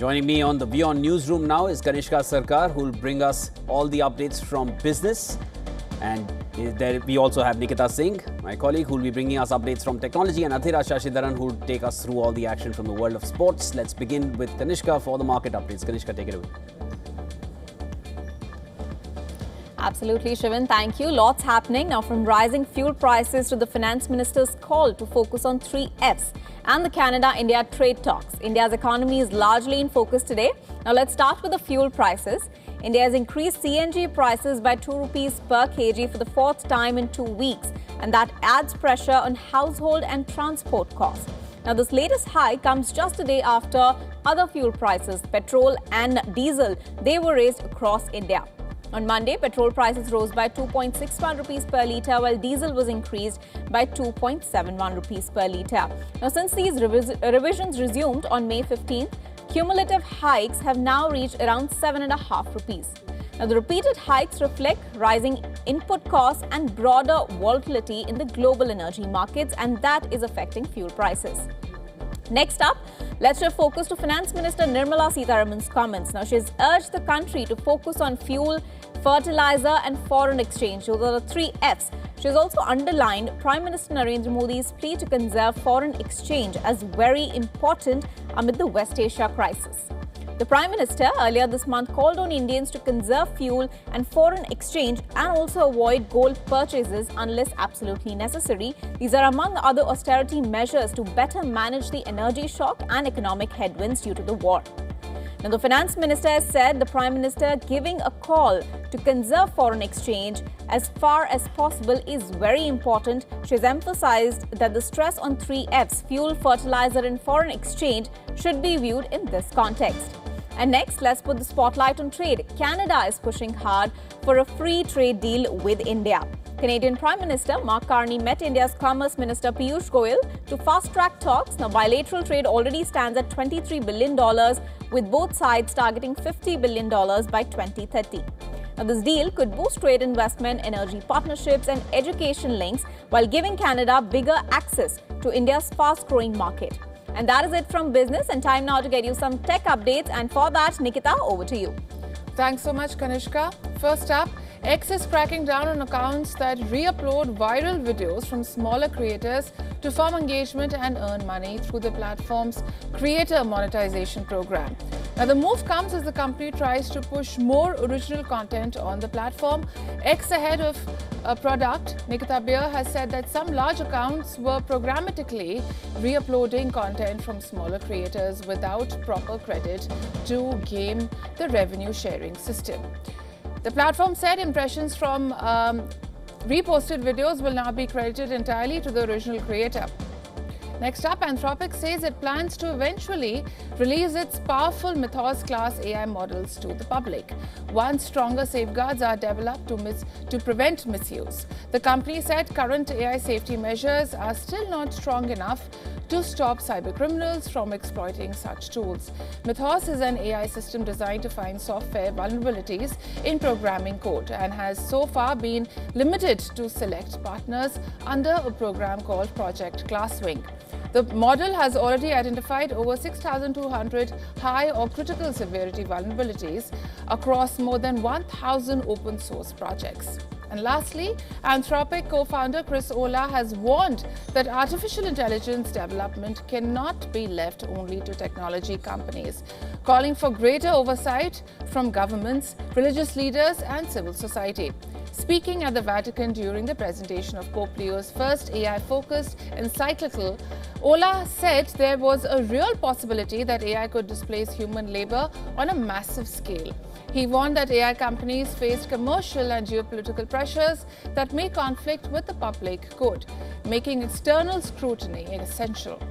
Joining me on the WION Newsroom now is Kanishka Sarkar, who will bring us all the updates from business. And there we also have Nikita Singh, my colleague, who will be bringing us updates from technology, and Athira Shashidharan, who will take us through all the action from the world of sports. Let's begin with Kanishka for the market updates. Kanishka, take it away. Absolutely, Shivan. Thank you. Lots happening now, from rising fuel prices to the finance minister's call to focus on 3 Fs and the Canada-India trade talks. India's economy is largely in focus today. Now let's start with the fuel prices. India has increased CNG prices by 2 rupees per kg for the 4th time in 2 weeks, and that adds pressure on household and transport costs. Now, this latest hike comes just a day after other fuel prices, petrol and diesel, they were raised across India. On Monday, petrol prices rose by 2.61 rupees per litre, while diesel was increased by 2.71 rupees per litre. Now, since these revisions resumed on May 15th, cumulative hikes have now reached around 7.5 rupees. Now, the repeated hikes reflect rising input costs and broader volatility in the global energy markets, and that is affecting fuel prices. Next up, let's shift focus to Finance Minister Nirmala Sitharaman's comments. Now, she has urged the country to focus on fuel, fertilizer and foreign exchange. Those are the 3 Fs. She has also underlined Prime Minister Narendra Modi's plea to conserve foreign exchange as very important amid the West Asia crisis. The Prime Minister earlier this month called on Indians to conserve fuel and foreign exchange and also avoid gold purchases unless absolutely necessary. These are among other austerity measures to better manage the energy shock and economic headwinds due to the war. Now, the Finance Minister has said the Prime Minister giving a call to conserve foreign exchange as far as possible is very important. She has emphasized that the stress on 3 Fs, fuel, fertilizer and foreign exchange, should be viewed in this context. And next, let's put the spotlight on trade. Canada is pushing hard for a free trade deal with India. Canadian Prime Minister Mark Carney met India's Commerce Minister Piyush Goyal to fast-track talks. Now, bilateral trade already stands at $23 billion, with both sides targeting $50 billion by 2030. Now, this deal could boost trade investment, energy partnerships and education links while giving Canada bigger access to India's fast-growing market. And that is it from business, and time now to get you some tech updates. And for that, Nikita, over to you. Thanks so much, Kanishka. First up, X is cracking down on accounts that re-upload viral videos from smaller creators to farm engagement and earn money through the platform's creator monetization program. Now, the move comes as the company tries to push more original content on the platform. X, ahead of a product, Nikita Beer, has said that some large accounts were programmatically re-uploading content from smaller creators without proper credit to game the revenue sharing system. The platform said impressions from reposted videos will now be credited entirely to the original creator. Next up, Anthropic says it plans to eventually release its powerful Mythos-class AI models to the public once stronger safeguards are developed to prevent misuse. The company said current AI safety measures are still not strong enough to stop cybercriminals from exploiting such tools. Mythos is an AI system designed to find software vulnerabilities in programming code and has so far been limited to select partners under a program called Project Glasswing. The model has already identified over 6,200 high or critical severity vulnerabilities across more than 1,000 open source projects. And lastly, Anthropic co-founder Chris Olah has warned that artificial intelligence development cannot be left only to technology companies, calling for greater oversight from governments, religious leaders and civil society. Speaking at the Vatican during the presentation of Pope Leo's first AI-focused encyclical, Olah said there was a real possibility that AI could displace human labor on a massive scale. He warned that AI companies faced commercial and geopolitical pressures that may conflict with the public good, making external scrutiny essential.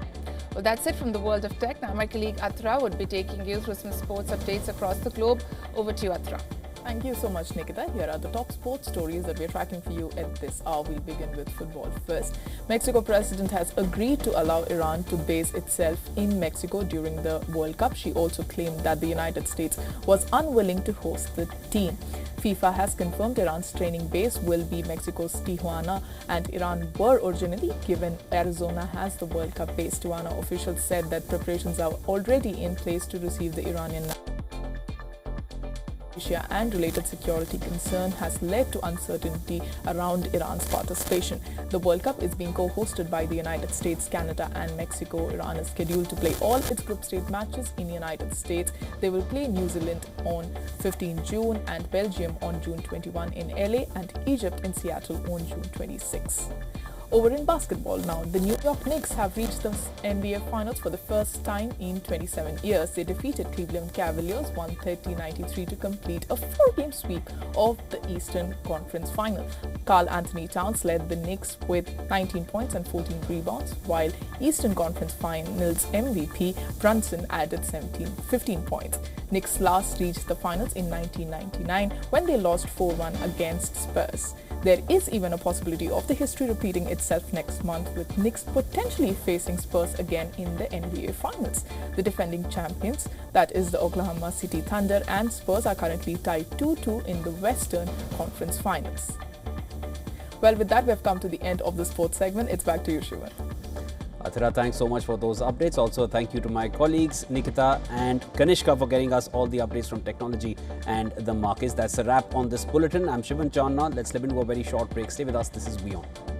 Well, that's it from the world of tech. Now, my colleague Athira would be taking you through some sports updates across the globe. Over to you, Athira. Thank you so much, Nikita. Here are the top sports stories that we're tracking for you at this hour. We'll begin with football first. Mexico president has agreed to allow Iran to base itself in Mexico during the World Cup. She also claimed that the United States was unwilling to host the team. FIFA has confirmed Iran's training base will be Mexico's Tijuana, and Iran were originally given Arizona as the World Cup base. Tijuana officials said that preparations are already in place to receive the Iranian and related security concern has led to uncertainty around Iran's participation. The World Cup is being co-hosted by the United States, Canada and Mexico. Iran is scheduled to play all its group stage matches in the United States. They will play New Zealand on 15 June and Belgium on June 21 in LA and Egypt in Seattle on June 26. Over in basketball now, the New York Knicks have reached the NBA Finals for the first time in 27 years. They defeated Cleveland Cavaliers 130-93 to complete a 4-game sweep of the Eastern Conference Final. Karl Anthony Towns led the Knicks with 19 points and 14 rebounds, while Eastern Conference Finals MVP Brunson added 15 points. Knicks last reached the finals in 1999 when they lost 4-1 against Spurs. There is even a possibility of the history repeating itself next month, with Knicks potentially facing Spurs again in the NBA Finals. The defending champions, that is the Oklahoma City Thunder, and Spurs are currently tied 2-2 in the Western Conference Finals. Well, with that, we have come to the end of the sports segment. It's back to you, Shivan. Athira, thanks so much for those updates. Also, thank you to my colleagues Nikita and Kanishka for getting us all the updates from technology and the markets. That's a wrap on this bulletin. I'm Shivan Channa. Let's slip into a very short break. Stay with us. This is WION.